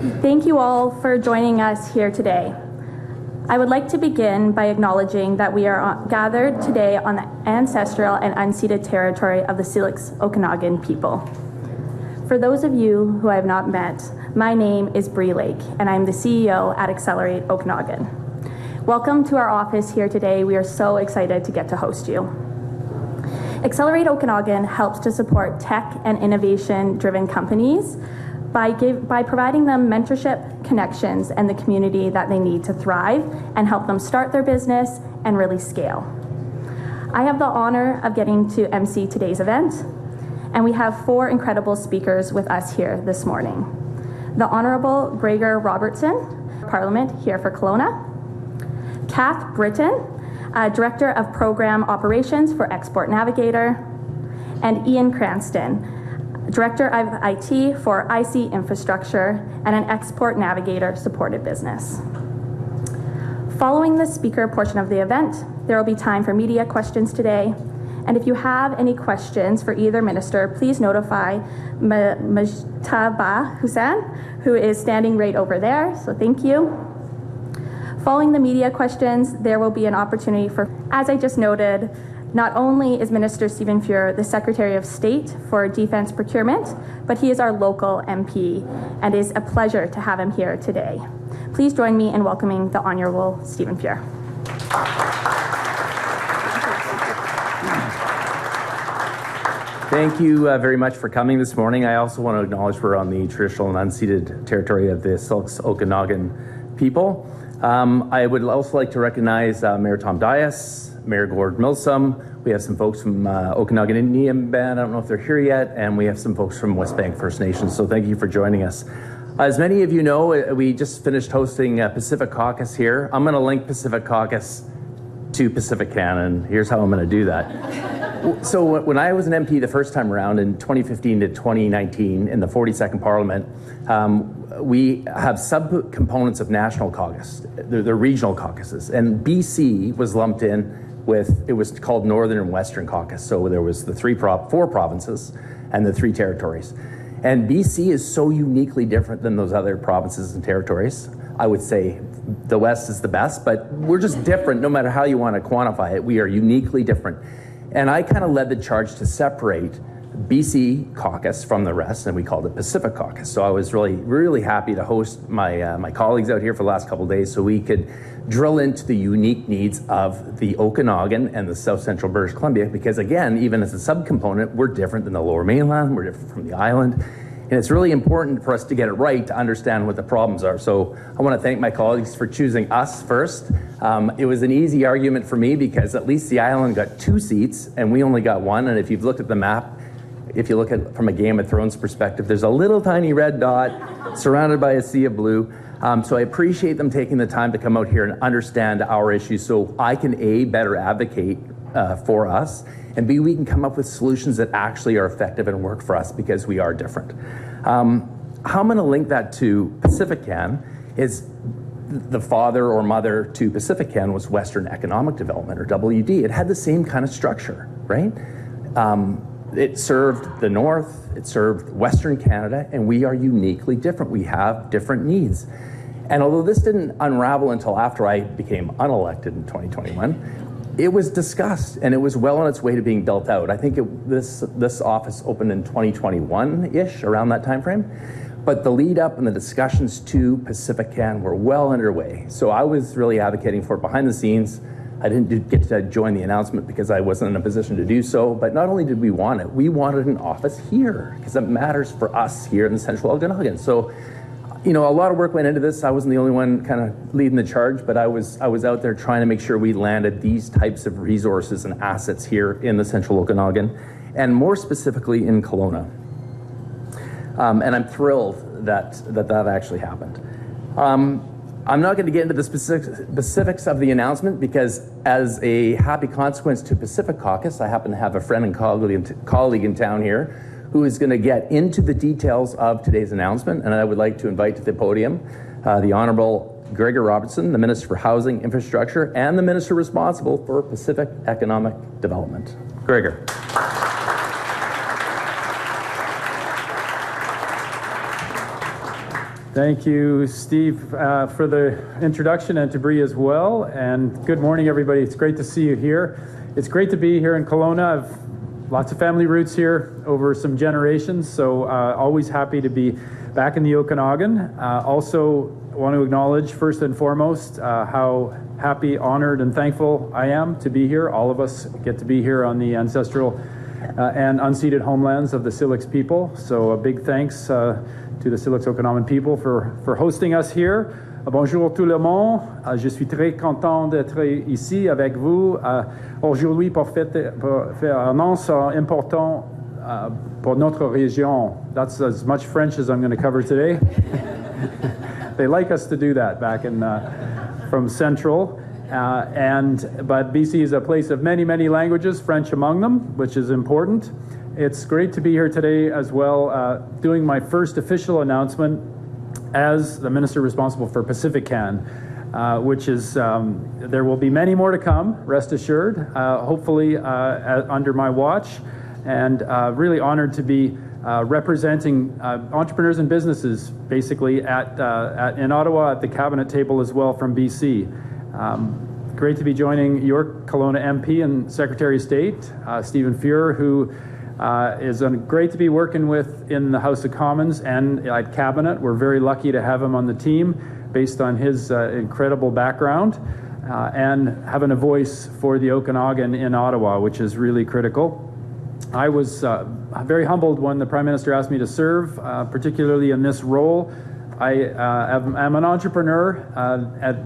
Thank you all for joining us here today. I would like to begin by acknowledging that we are gathered today on the ancestral and unceded territory of the Syilx Okanagan people. For those of you who I have not met, my name is Bree Lake, and I'm the CEO at Accelerate Okanagan. Welcome to our office here today. We are so excited to get to host you. Accelerate Okanagan helps to support tech and innovation-driven companies by providing them mentorship, connections, and the community that they need to thrive and help them start their business and really scale. I have the honor of getting to MC today's event, and we have 4 incredible speakers with us here this morning. The Honourable Gregor Robertson, Parliament here for Kelowna. Kath Britton, Director of Program Operations for Export Navigator, and Ian Cranston, Director of IT for IC Infrastructure and an Export Navigator supported business. Following the speaker portion of the event, there will be time for media questions today. And if you have any questions for either minister, please notify Mujtaba Hussain, who is standing right over there. So thank you. Following the media questions, there will be an opportunity for, as I just noted, not only is Minister Stephen Fuhr the Secretary of State for Defence Procurement, but he is our local MP, and it is a pleasure to have him here today. Please join me in welcoming the Honourable Stephen Fuhr. Thank you very much for coming this morning. I also want to acknowledge we're on the traditional and unceded territory of the Syilx Okanagan people. I would also like to recognize Mayor Tom Dias, Mayor Gord Milsom. We have some folks from Okanagan Indian Band. I don't know if they're here yet. And we have some folks from West Bank First Nations. So thank you for joining us. As many of you know, we just finished hosting Pacific Caucus here. I'm going to link Pacific Caucus to PacifiCan, and here's how I'm going to do that. So when I was an MP the first time around in 2015 to 2019 in the 42nd Parliament, we have subcomponents of national caucus. They're regional caucuses, and BC was lumped in with, it was called Northern and Western Caucus. So there was the 4 provinces and the 3 territories. And BC is so uniquely different than those other provinces and territories. I would say the West is the best, but we're just different no matter how you want to quantify it. We are uniquely different. And I kind of led the charge to separate BC caucus from the rest, and we called it Pacific Caucus. So I was really happy to host my colleagues out here for the last couple of days so we could drill into the unique needs of the Okanagan and the South Central British Columbia, because again, even as a subcomponent, we're different than the Lower Mainland, we're different from the island. And it's really important for us to get it right to understand what the problems are. So I want to thank my colleagues for choosing us first. It was an easy argument for me because at least the island got 2 seats and we only got 1. And if you've looked at the map, if you look at it from a Game of Thrones perspective, there's a little tiny red dot surrounded by a sea of blue. So I appreciate them taking the time to come out here and understand our issues so I can A, better advocate for us, and B, we can come up with solutions that actually are effective and work for us because we are different. How I'm going to link that to PacifiCan is the father or mother to PacifiCan was Western Economic Development, or WD. It had the same kind of structure, right? It served the North, it served Western Canada, and we are uniquely different. We have different needs. And although this didn't unravel until after I became unelected in 2021, it was discussed and it was well on its way to being built out. I think this office opened in 2021-ish, around that time frame. But the lead up and the discussions to PacifiCan were well underway. So I was really advocating for it behind the scenes. I didn't get to join the announcement because I wasn't in a position to do so. But not only did we want it, we wanted an office here because it matters for us here in the Central Okanagan. So, you know, a lot of work went into this. I wasn't the only one kind of leading the charge, but I was out there trying to make sure we landed these types of resources and assets here in the Central Okanagan, and more specifically in Kelowna. And I'm thrilled that actually happened. I'm not going to get into the specifics of the announcement because as a happy consequence to Pacific Caucus, I happen to have a friend and colleague in town here who is going to get into the details of today's announcement. And I would like to invite to the podium the Honourable Gregor Robertson, the Minister for Housing, Infrastructure, and the Minister responsible for Pacific Economic Development. Gregor. Thank you, Steve, for the introduction, and to Bree as well. And good morning, everybody. It's great to see you here. It's great to be here in Kelowna. I've lots of family roots here over some generations, so always happy to be back in the Okanagan. Also want to acknowledge, first and foremost, how happy, honored, and thankful I am to be here. All of us get to be here on the ancestral and unceded homelands of the Syilx people. So a big thanks to the Syilx Okanagan people for hosting us here. Bonjour tout le monde. Je suis très content d'être ici avec vous aujourd'hui pour faire une annonce importante pour notre région. That's as much French as I'm going to cover today. They like us to do that back in from Central. But BC is a place of many, many languages, French among them, which is important. It's great to be here today as well, doing my first official announcement as the minister responsible for PacifiCan, which is, there will be many more to come, rest assured, hopefully under my watch, and really honored to be representing entrepreneurs and businesses, basically in Ottawa at the cabinet table as well from BC. Great to be joining your Kelowna MP and Secretary of State, Stephen Fuhr, who is great to be working with in the House of Commons and at Cabinet. We're very lucky to have him on the team based on his incredible background and having a voice for the Okanagan in Ottawa, which is really critical. I was very humbled when the Prime Minister asked me to serve, particularly in this role. I'm an entrepreneur.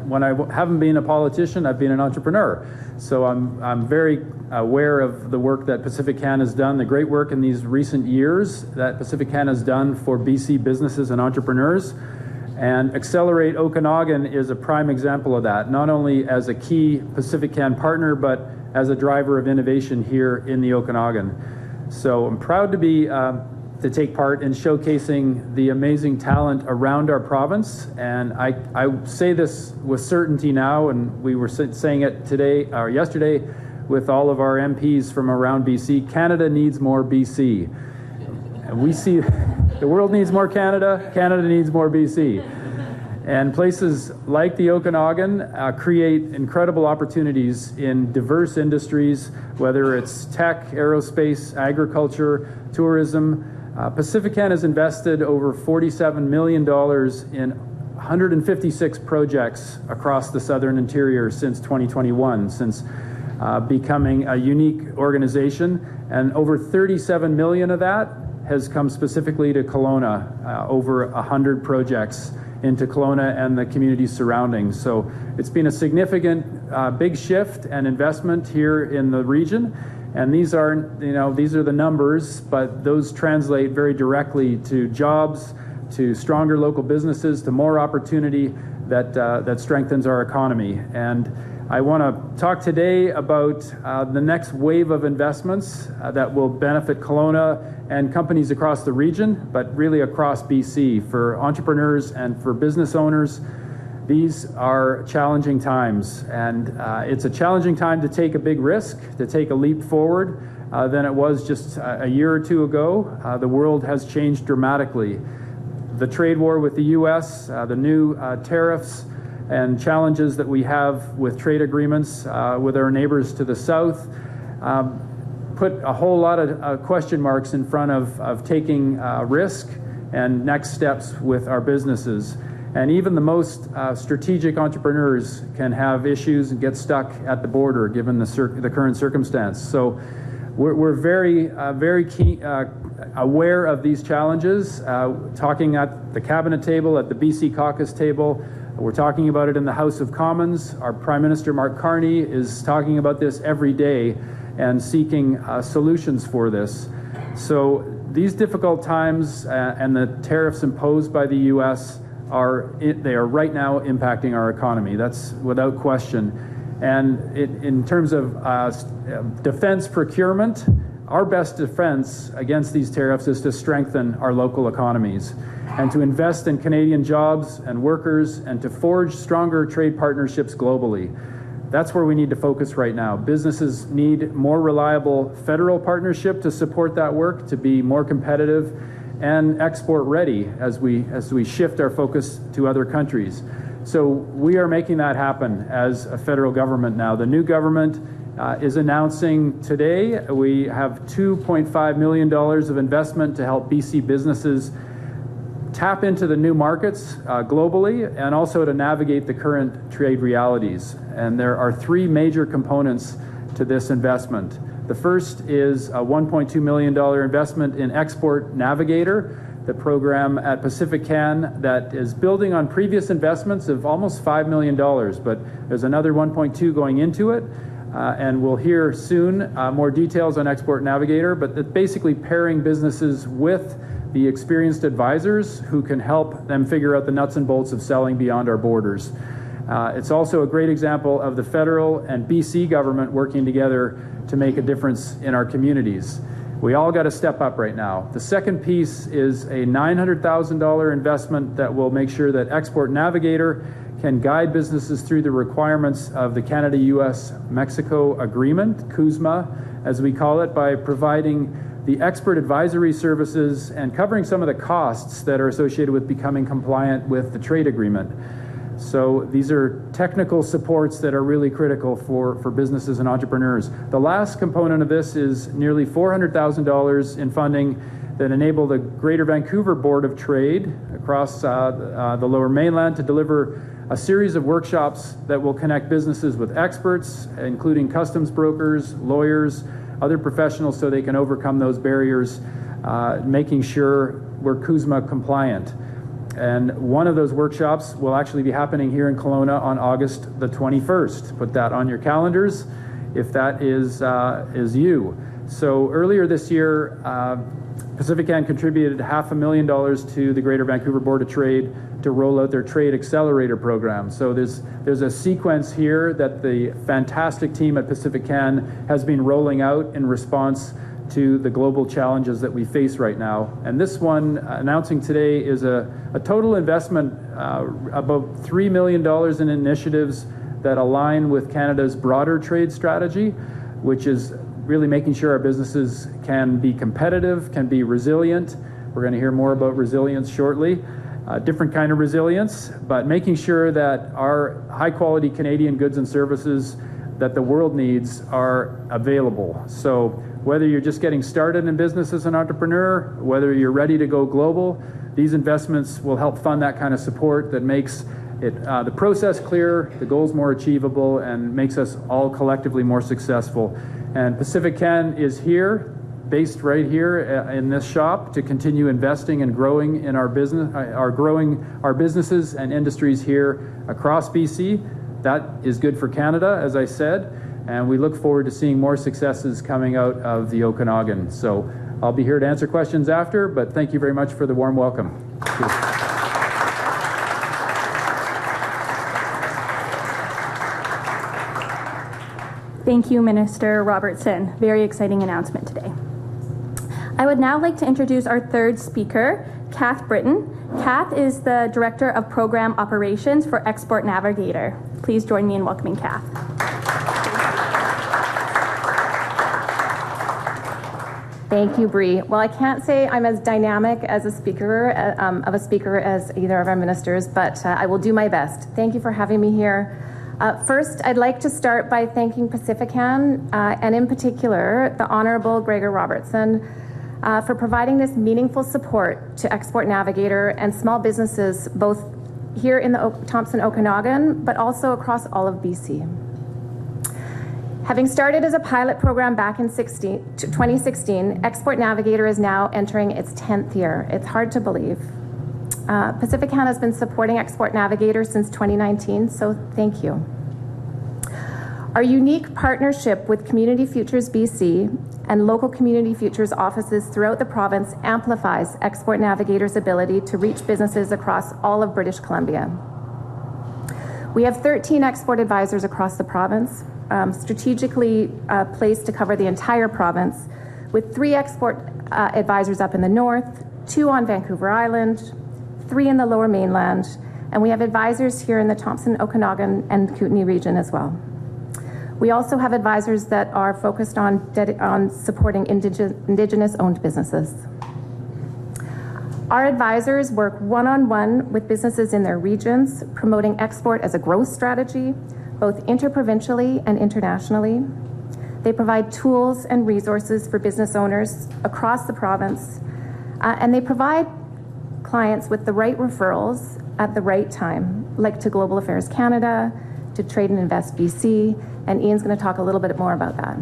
When I haven't been a politician, I've been an entrepreneur. So I'm very aware of the work that PacifiCan has done, the great work in these recent years that PacifiCan has done for BC businesses and entrepreneurs. And Accelerate Okanagan is a prime example of that, not only as a key PacifiCan partner, but as a driver of innovation here in the Okanagan. So I'm proud to be to take part in showcasing the amazing talent around our province. And I say this with certainty now, and we were saying it today or yesterday with all of our MPs from around BC. Canada needs more BC. And we see the world needs more Canada, Canada needs more BC. And places like the Okanagan create incredible opportunities in diverse industries, whether it's tech, aerospace, agriculture, tourism. PacifiCan has invested over $47 million in 156 projects across the southern interior since 2021, since becoming a unique organization. And over 37 million of that has come specifically to Kelowna, over 100 projects into Kelowna and the communities surrounding. So it's been a significant big shift and investment here in the region. And these are the numbers, but those translate very directly to jobs, to stronger local businesses, to more opportunity that strengthens our economy. And I want to talk today about the next wave of investments that will benefit Kelowna and companies across the region, but really across BC for entrepreneurs and for business owners. These are challenging times, and it's a challenging time to take a big risk, to take a leap forward than it was just a year or two ago. The world has changed dramatically. The trade war with the U.S., the new tariffs and challenges that we have with trade agreements with our neighbors to the south put a whole lot of question marks in front of taking risk and next steps with our businesses. And even the most strategic entrepreneurs can have issues and get stuck at the border given the current circumstance. So we're very keen, aware of these challenges, talking at the cabinet table, at the BC caucus table. We're talking about it in the House of Commons. Our Prime Minister, Mark Carney, is talking about this every day and seeking solutions for this. So these difficult times and the tariffs imposed by the U.S. They are right now impacting our economy. That's without question. And in terms of defense procurement, our best defense against these tariffs is to strengthen our local economies and to invest in Canadian jobs and workers and to forge stronger trade partnerships globally. That's where we need to focus right now. Businesses need more reliable federal partnership to support that work, to be more competitive, and export ready as we shift our focus to other countries. So we are making that happen as a federal government now. The new government is announcing today we have $2.5 million of investment to help BC businesses tap into the new markets globally, and also to navigate the current trade realities. And there are three major components to this investment. The first is a $1.2 million investment in Export Navigator, the program at PacifiCan that is building on previous investments of almost $5 million, but there's another 1.2 going into it. And we'll hear soon more details on Export Navigator, but it's basically pairing businesses with the experienced advisors who can help them figure out the nuts and bolts of selling beyond our borders. It's also a great example of the federal and BC government working together to make a difference in our communities. We all got to step up right now. The second piece is a $900,000 investment that will make sure that Export Navigator can guide businesses through the requirements of the Canada-US-Mexico Agreement, CUSMA, as we call it, by providing the expert advisory services and covering some of the costs that are associated with becoming compliant with the trade agreement. So these are technical supports that are really critical for businesses and entrepreneurs. The last component of this is nearly $400,000 in funding that enable the Greater Vancouver Board of Trade across the Lower Mainland to deliver a series of workshops that will connect businesses with experts, including customs brokers, lawyers, other professionals, so they can overcome those barriers, making sure we're CUSMA compliant. And one of those workshops will actually be happening here in Kelowna on August the 21st. Put that on your calendars if that is you. So earlier this year, PacifiCan contributed $500,000 to the Greater Vancouver Board of Trade to roll out their Trade Accelerator program. So there's a sequence here that the fantastic team at PacifiCan has been rolling out in response to the global challenges that we face right now. And this one, announcing today, is a total investment about $3 million in initiatives that align with Canada's broader trade strategy, which is really making sure our businesses can be competitive, can be resilient. We're going to hear more about resilience shortly. Different kind of resilience, but making sure that our high-quality Canadian goods and services that the world needs are available. So whether you're just getting started in business as an entrepreneur, whether you're ready to go global, these investments will help fund that kind of support that makes the process clearer, the goals more achievable, and makes us all collectively more successful. And PacifiCan is here, based right here in this shop, to continue investing and growing in our business, growing our businesses and industries here across BC. That is good for Canada, as I said, and we look forward to seeing more successes coming out of the Okanagan. So I'll be here to answer questions after, but thank you very much for the warm welcome. Thank you, Minister Robertson. Very exciting announcement today. I would now like to introduce our third speaker, Kath Britton. Kath is the Director of Program Operations for Export Navigator. Please join me in welcoming Kath. Thank you, Bree. Well, I can't say I'm as dynamic as a speaker as either of our ministers, but I will do my best. Thank you for having me here. First, I'd like to start by thanking PacifiCan, and in particular, the Honourable Gregor Robertson, for providing this meaningful support to Export Navigator and small businesses, both here in the Thompson Okanagan, but also across all of BC. Having started as a pilot program back in 2016, Export Navigator is now entering its 10th year. It's hard to believe. PacifiCan has been supporting Export Navigator since 2019, so thank you. Our unique partnership with Community Futures BC and local Community Futures offices throughout the province amplifies Export Navigator's ability to reach businesses across all of British Columbia. We have 13 export advisors across the province, strategically placed to cover the entire province, with 3 export advisors up in the north, 2 on Vancouver Island, 3 in the Lower Mainland, and we have advisors here in the Thompson, Okanagan, and Kootenay region as well. We also have advisors that are focused on supporting Indigenous-owned businesses. Our advisors work one-on-one with businesses in their regions, promoting export as a growth strategy, both interprovincially and internationally. They provide tools and resources for business owners across the province, and they provide clients with the right referrals at the right time, like to Global Affairs Canada, to Trade and Invest BC, and Ian's going to talk a little bit more about that.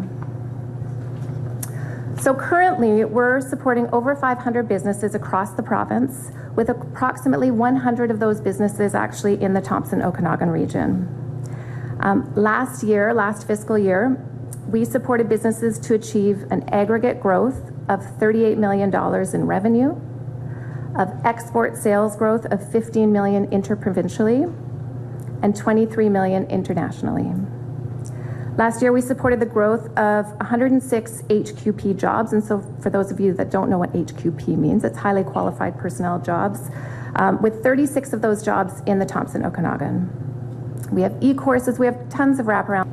So currently, we're supporting over 500 businesses across the province, with approximately 100 of those businesses actually in the Thompson-Okanagan region. Last fiscal year, we supported businesses to achieve an aggregate growth of $38 million in revenue, of export sales growth of $15 million interprovincially, and $23 million internationally. Last year, we supported the growth of 106 HQP jobs, and so for those of you that don't know what HQP means, it's highly qualified personnel jobs, with 36 of those jobs in the Thompson-Okanagan. We have e-courses, we have tons of wraparound.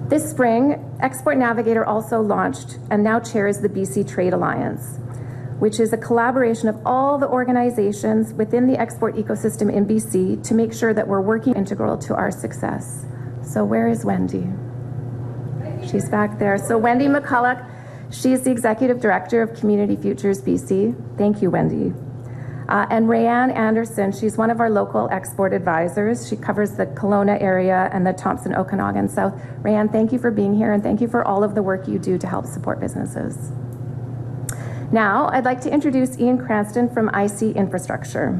This spring, Export Navigator also launched and now chairs the BC Trade Alliance, which is a collaboration of all the organizations within the export ecosystem in BC to make sure that we're working integral to our success. So where is Wendy? She's back there. So Wendy McCulloch, she's the Executive Director of Community Futures BC. Thank you, Wendy. And Rayanne Anderson, she's one of our local export advisors. She covers the Kelowna area and the Thompson-Okanagan South. Rayanne, thank you for being here, and thank you for all of the work you do to help support businesses. Now, I'd like to introduce Ian Cranston from IC Infrastructure.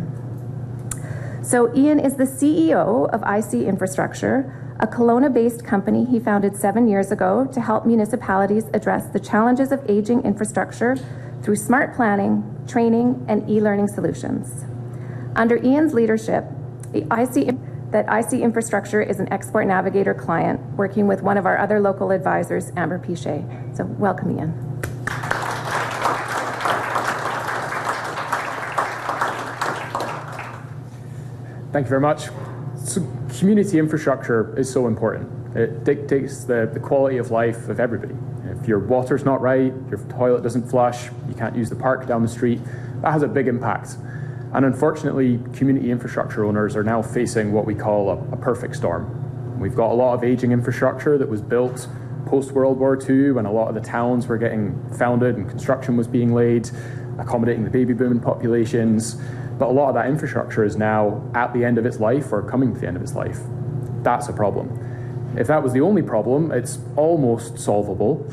So Ian is the CEO of IC Infrastructure, a Kelowna-based company he founded 7 years ago to help municipalities address the challenges of aging infrastructure through smart planning, training, and e-learning solutions. Under Ian's leadership, IC Infrastructure is an Export Navigator client working with one of our other local advisors, Amber Pichet. So welcome, Ian. Thank you very much. So community infrastructure is so important. It dictates the quality of life of everybody. If your water's not right, your toilet doesn't flush, you can't use the park down the street, that has a big impact. And unfortunately, community infrastructure owners are now facing what we call a perfect storm. We've got a lot of aging infrastructure that was built post-World War II when a lot of the towns were getting founded and construction was being laid, accommodating the baby booming populations. But a lot of that infrastructure is now at the end of its life or coming to the end of its life. That's a problem. If that was the only problem, it's almost solvable.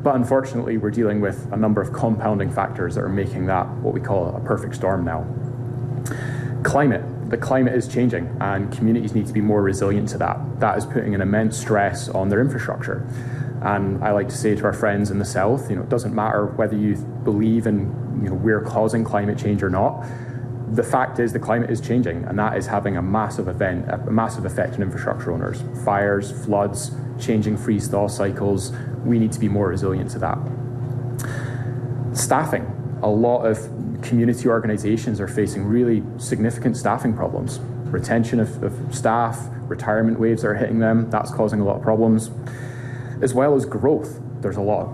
But unfortunately, we're dealing with a number of compounding factors that are making that what we call a perfect storm now. Climate. The climate is changing, and communities need to be more resilient to that. That is putting an immense stress on their infrastructure. And I like to say to our friends in the South, it doesn't matter whether you believe in, we're causing climate change or not. The fact is the climate is changing, and that is having a massive effect on infrastructure owners. Fires, floods, changing freeze-thaw cycles. We need to be more resilient to that. Staffing. A lot of community organizations are facing really significant staffing problems. Retention of staff, retirement waves are hitting them. That's causing a lot of problems. As well as growth. There's a lot.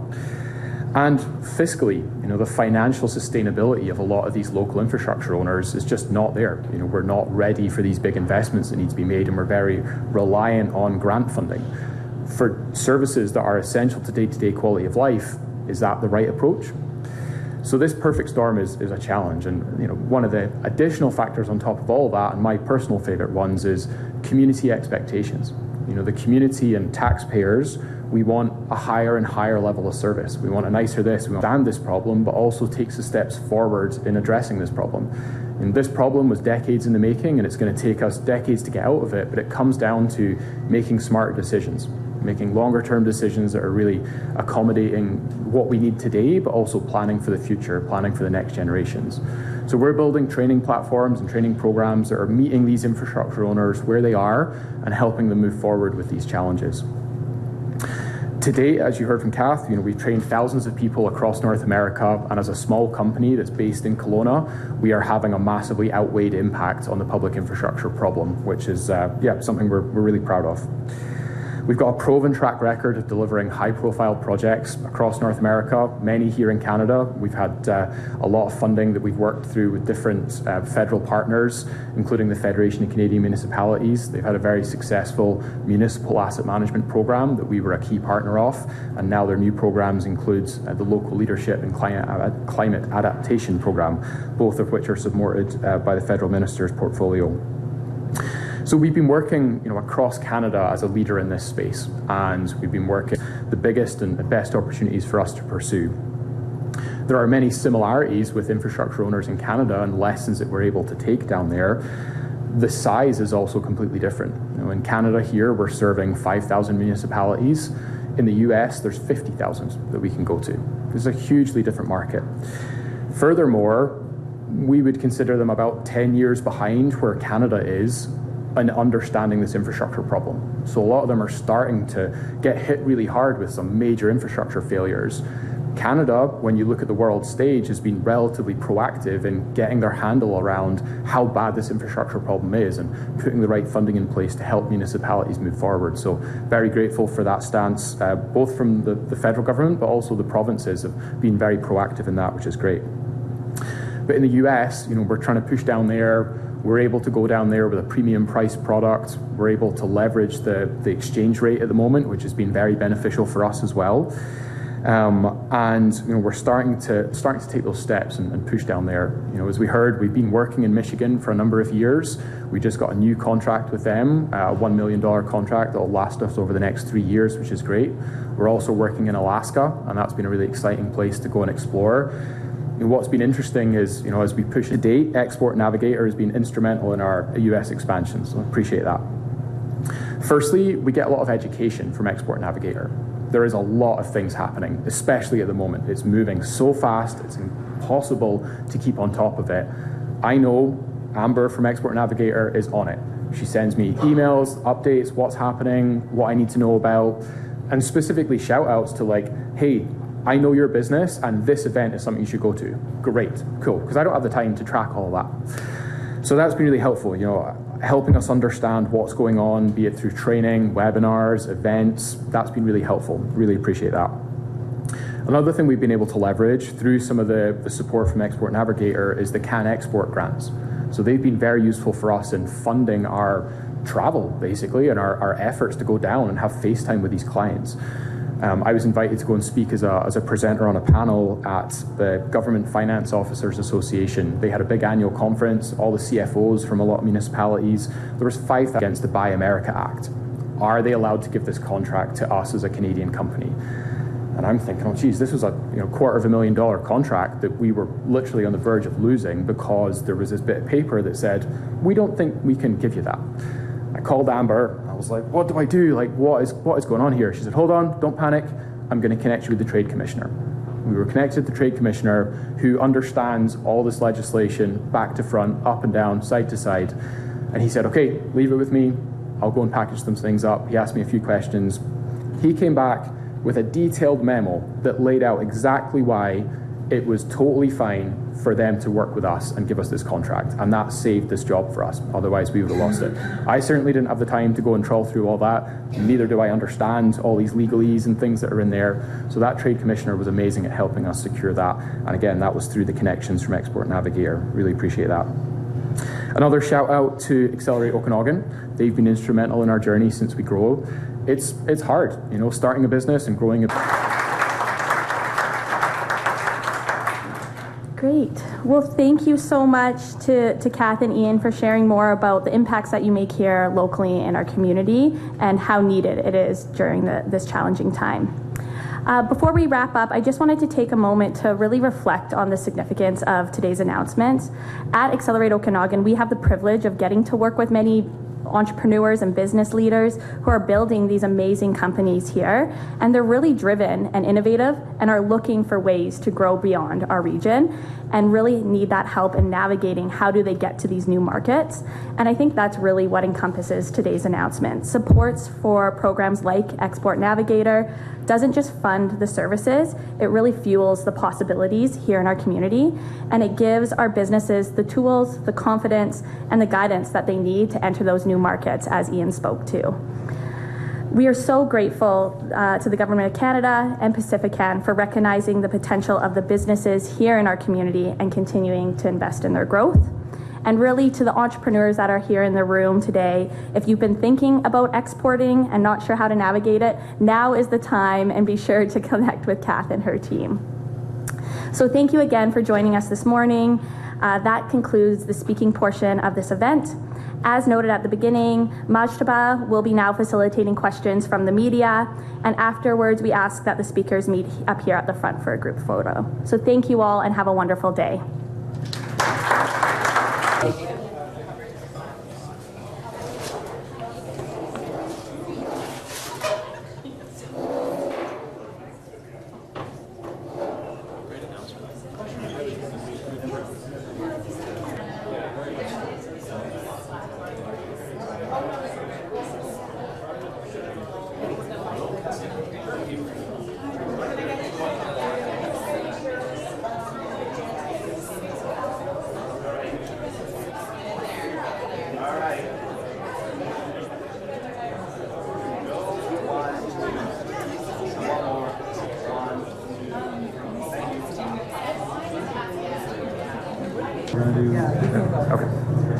And fiscally, the financial sustainability of a lot of these local infrastructure owners is just not there. We're not ready for these big investments that need to be made, and we're very reliant on grant funding. For services that are essential to day-to-day quality of life, is that the right approach? So this perfect storm is a challenge, and one of the additional factors on top of all of that, and my personal favorite ones, is community expectations. The community and taxpayers, we want a higher and higher level of service. We want a nicer this, we understand this problem, but also takes the steps forward in addressing this problem. And this problem was decades in the making, and it's going to take us decades to get out of it, but it comes down to making smarter decisions, making longer term decisions that are really accommodating what we need today, but also planning for the future, planning for the next generations. So we're building training platforms and training programs that are meeting these infrastructure owners where they are and helping them move forward with these challenges. To date, as you heard from Kath, we've trained thousands of people across North America, and as a small company that's based in Kelowna, we are having a massively outweighed impact on the public infrastructure problem, which is something we're really proud of. We've got a proven track record of delivering high-profile projects across North America, many here in Canada. We've had a lot of funding that we've worked through with different federal partners, including the Federation of Canadian Municipalities. They've had a very successful municipal asset management program that we were a key partner of, and now their new programs include the Local Leadership and Climate Adaptation Program, both of which are supported by the Federal Minister's portfolio. So we've been working, across Canada as a leader in this space, and we've been working the biggest and best opportunities for us to pursue. There are many similarities with infrastructure owners in Canada and lessons that we're able to take down there. The size is also completely different. In Canada here, we're serving 5,000 municipalities. In the US, there's 50,000 that we can go to. It's a hugely different market. Furthermore, we would consider them about 10 years behind where Canada is in understanding this infrastructure problem. So a lot of them are starting to get hit really hard with some major infrastructure failures. Canada, when you look at the world stage, has been relatively proactive in getting their handle around how bad this infrastructure problem is and putting the right funding in place to help municipalities move forward. So very grateful for that stance, both from the federal government, but also the provinces have been very proactive in that, which is great. But in the US, we're trying to push down there. We're able to go down there with a premium price product. We're able to leverage the exchange rate at the moment, which has been very beneficial for us as well. And we're starting to take those steps and push down there. As we heard, we've been working in Michigan for a number of years. We just got a new contract with them, a $1 million contract that will last us over the next 3 years, which is great. We're also working in Alaska, and that's been a really exciting place to go and explore. What's been interesting is, as we push to date, Export Navigator has been instrumental in our US expansion, so I appreciate that. Firstly, we get a lot of education from Export Navigator. There is a lot of things happening, especially at the moment. It's moving so fast, it's impossible to keep on top of it. I know Amber from Export Navigator is on it. She sends me emails, updates, what's happening, what I need to know about, and specifically shout outs to hey, I know your business and this event is something you should go to. Great, cool, because I don't have the time to track all of that. So that's been really helpful, helping us understand what's going on, be it through training, webinars, events. That's been really helpful. Really appreciate that. Another thing we've been able to leverage through some of the support from Export Navigator is the Can Export grants. So they've been very useful for us in funding our travel, basically, and our efforts to go down and have FaceTime with these clients. I was invited to go and speak as a presenter on a panel at the Government Finance Officers Association. They had a big annual conference, all the CFOs from a lot of municipalities. There was 5 against the Buy America Act. Are they allowed to give this contract to us as a Canadian company? And I'm thinking, oh geez, this was a $250,000 contract that we were literally on the verge of losing because there was this bit of paper that said, we don't think we can give you that. I called Amber. I was like, what do I do? What is going on here? She said, hold on, don't panic. I'm going to connect you with the Trade Commissioner. We were connected to the Trade Commissioner who understands all this legislation back to front, up and down, side to side. And he said, okay, leave it with me. I'll go and package some things up. He asked me a few questions. He came back with a detailed memo that laid out exactly why it was totally fine for them to work with us and give us this contract, and that saved this job for us. Otherwise, we would have lost it. I certainly didn't have the time to go and trawl through all that. Neither do I understand all these legalese and things that are in there. So that Trade Commissioner was amazing at helping us secure that. And again, that was through the connections from Export Navigator. Really appreciate that. Another shout out to Accelerate Okanagan. They've been instrumental in our journey since we grow. It's hard, starting a business and growing a Great. Well, thank you so much to Kath and Ian for sharing more about the impacts that you make here locally in our community and how needed it is during this challenging time. Before we wrap up, I just wanted to take a moment to really reflect on the significance of today's announcements. At Accelerate Okanagan, we have the privilege of getting to work with many entrepreneurs and business leaders who are building these amazing companies here, and they're really driven and innovative and are looking for ways to grow beyond our region and really need that help in navigating how do they get to these new markets. And I think that's really what encompasses today's announcement. Supports for programs like Export Navigator doesn't just fund the services, it really fuels the possibilities here in our community, and it gives our businesses the tools, the confidence, and the guidance that they need to enter those new markets, as Ian spoke to. We are so grateful to the Government of Canada and PacifiCan for recognizing the potential of the businesses here in our community and continuing to invest in their growth. And really to the entrepreneurs that are here in the room today, if you've been thinking about exporting and not sure how to navigate it, now is the time, and be sure to connect with Kath and her team. So thank you again for joining us this morning. That concludes the speaking portion of this event. As noted at the beginning, Majtaba will be now facilitating questions from the media, and afterwards we ask that the speakers meet up here at the front for a group photo. So thank you all and have a wonderful day.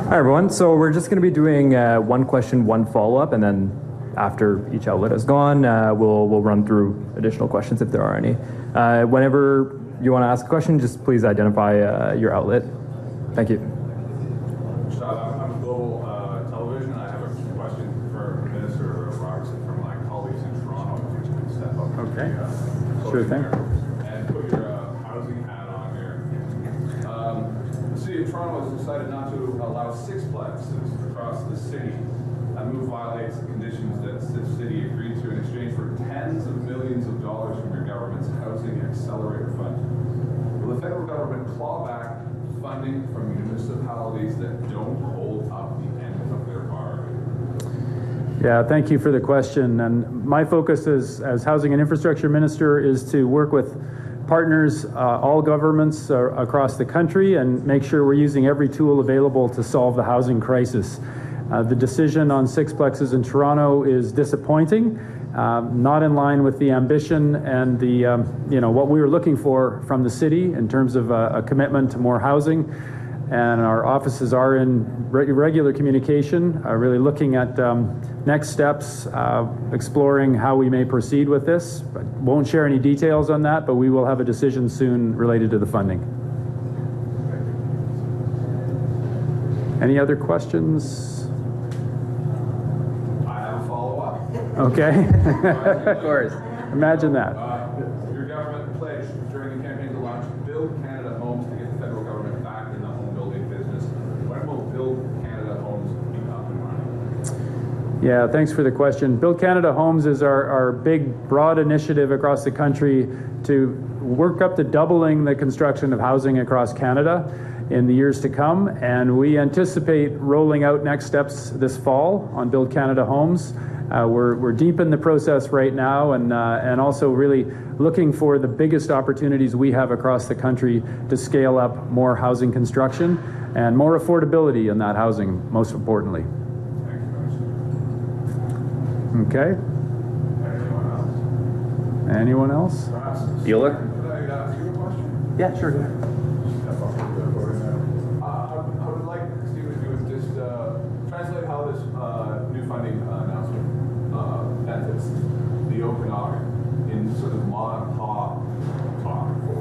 Hi everyone, so we're just going to be doing one question, one follow-up, and then after each outlet is gone, we'll run through additional questions if there are any. Whenever you want to ask a question, just please identify your outlet. Thank you. I'm Global Television. I have a question for Minister Robertson from my colleagues in Toronto. If you can step up. Okay. Sure thing. And put your housing hat on here. The City of Toronto has decided not to allow sixplexes across the city. That move violates the conditions that the city agreed to in exchange for tens of millions of dollars from your government's Housing Accelerator Fund. Will the federal government claw back funding from municipalities that don't hold up the end of their bargain? Yeah, thank you for the question. And my focus as Housing and Infrastructure Minister is to work with partners, all governments across the country, and make sure we're using every tool available to solve the housing crisis. The decision on sixplexes in Toronto is disappointing, not in line with the ambition and the what we were looking for from the city in terms of a commitment to more housing. And our offices are in regular communication, really looking at next steps, exploring how we may proceed with this. But won't share any details on that, but we will have a decision soon related to the funding. Any other questions? I have a follow-up. Okay. Of course. Imagine that. Your government pledged during the campaign to launch Build Canada Homes to get the federal government back in the home building business. When will Build Canada Homes be up and running? Yeah, thanks for the question. Build Canada Homes is our big, broad initiative across the country to work up to doubling the construction of housing across Canada in the years to come. And we anticipate rolling out next steps this fall on Build Canada Homes. We're deep in the process right now, and also really looking for the biggest opportunities we have across the country to scale up more housing construction and more affordability in that housing, most importantly. Okay. Anyone else? Bueller? Could I ask you a question? Yeah, sure. I would like, Stephen, if you would just translate how this new funding announcement benefits the Okanagan in sort of mom and pop talk for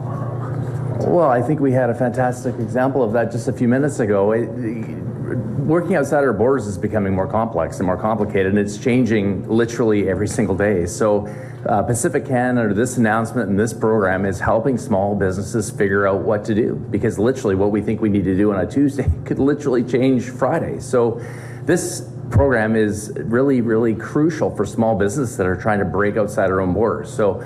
our Well, I think we had a fantastic example of that just a few minutes ago. Working outside our borders is becoming more complex and more complicated, and it's changing literally every single day. So PacifiCan, under this announcement and this program, is helping small businesses figure out what to do, because literally what we think we need to do on a Tuesday could literally change Friday. So this program is really, really crucial for small businesses that are trying to break outside our own borders. So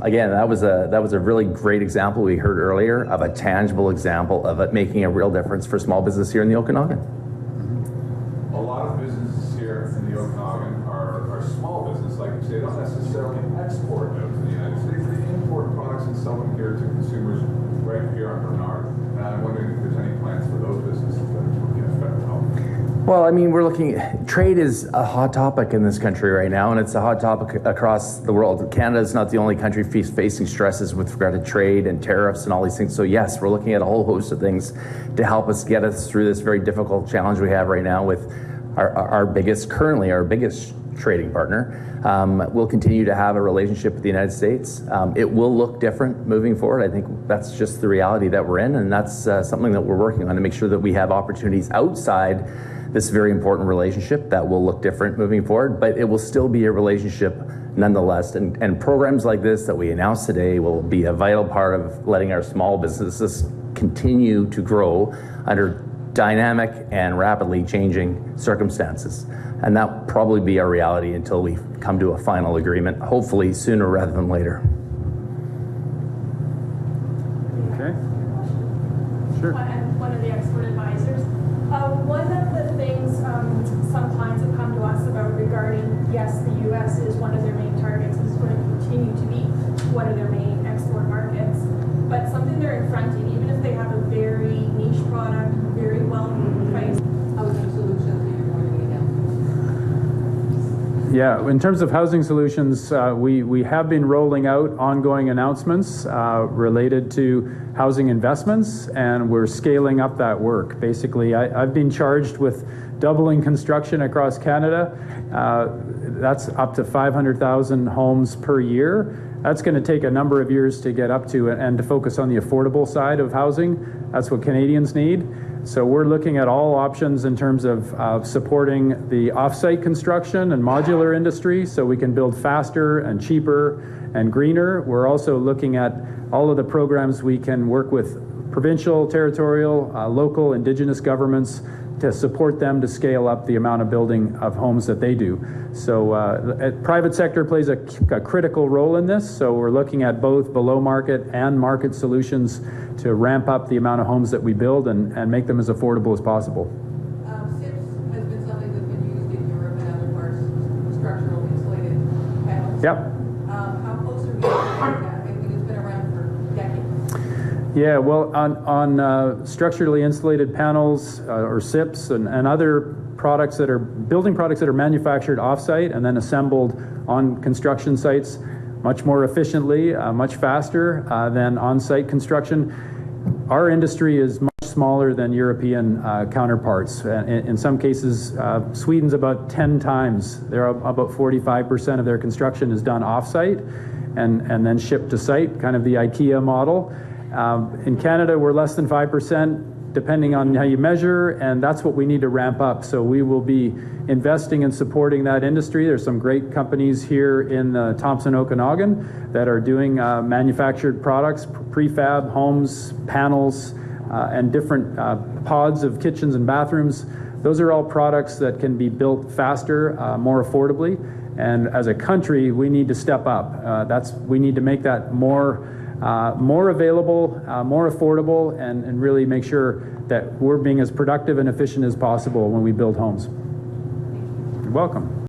again, that was a really great example we heard earlier of a tangible example of it making a real difference for small business here in the Okanagan. A lot of businesses here in the Okanagan are small business, like you say, they don't necessarily export out to the United States. They import products and sell them here to consumers right here on Bernard. And I'm wondering if there's any plans for those businesses that would be affected. Well, I mean, trade is a hot topic in this country right now, and it's a hot topic across the world. Canada is not the only country facing stresses with regard to trade and tariffs and all these things. So yes, we're looking at a whole host of things to help us get us through this very difficult challenge we have right now with our biggest trading partner. We'll continue to have a relationship with the United States. It will look different moving forward. I think that's just the reality that we're in, and that's something that we're working on to make sure that we have opportunities outside this very important relationship that will look different moving forward, but it will still be a relationship nonetheless. And programs like this that we announced today will be a vital part of letting our small businesses continue to grow under dynamic and rapidly changing circumstances. And that will probably be our reality until we come to a final agreement, hopefully sooner rather than later. Okay. Sure. I'm one of the expert advisors. One of the things some clients have come to us about regarding, yes, the U.S. is one of their main targets, is going to continue to be one of their main export markets, but something they're confronting, even if they have a very niche product, very well priced housing solutions that you're going to be announcing. Yeah, in terms of housing solutions, we have been rolling out ongoing announcements related to housing investments, and we're scaling up that work. Basically, I've been charged with doubling construction across Canada. That's up to 500,000 homes per year. That's going to take a number of years to get up to and to focus on the affordable side of housing. That's what Canadians need. So we're looking at all options in terms of supporting the off-site construction and modular industry so we can build faster and cheaper and greener. We're also looking at all of the programs we can work with provincial, territorial, local, Indigenous governments to support them to scale up the amount of building of homes that they do. So private sector plays a critical role in this. So we're looking at both below market and market solutions to ramp up the amount of homes that we build and make them as affordable as possible. SIPs has been something that's been used in Europe and other parts, structural insulated panels. Yep. How close are we to that? I think it's been around for decades. Yeah, well, on structurally insulated panels or SIPs and other products that are building products that are manufactured off-site and then assembled on construction sites much more efficiently, much faster than on-site construction. Our industry is much smaller than European counterparts. In some cases, Sweden's about 10 times. They're about 45% of their construction is done off-site and then shipped to site, kind of the IKEA model. In Canada, we're less than 5%, depending on how you measure, and that's what we need to ramp up. So we will be investing and supporting that industry. There's some great companies here in the Thompson Okanagan that are doing manufactured products, prefab homes, panels, and different pods of kitchens and bathrooms. Those are all products that can be built faster, more affordably. And as a country, we need to step up. We need to make that more available, more affordable, and really make sure that we're being as productive and efficient as possible when we build homes. You're welcome.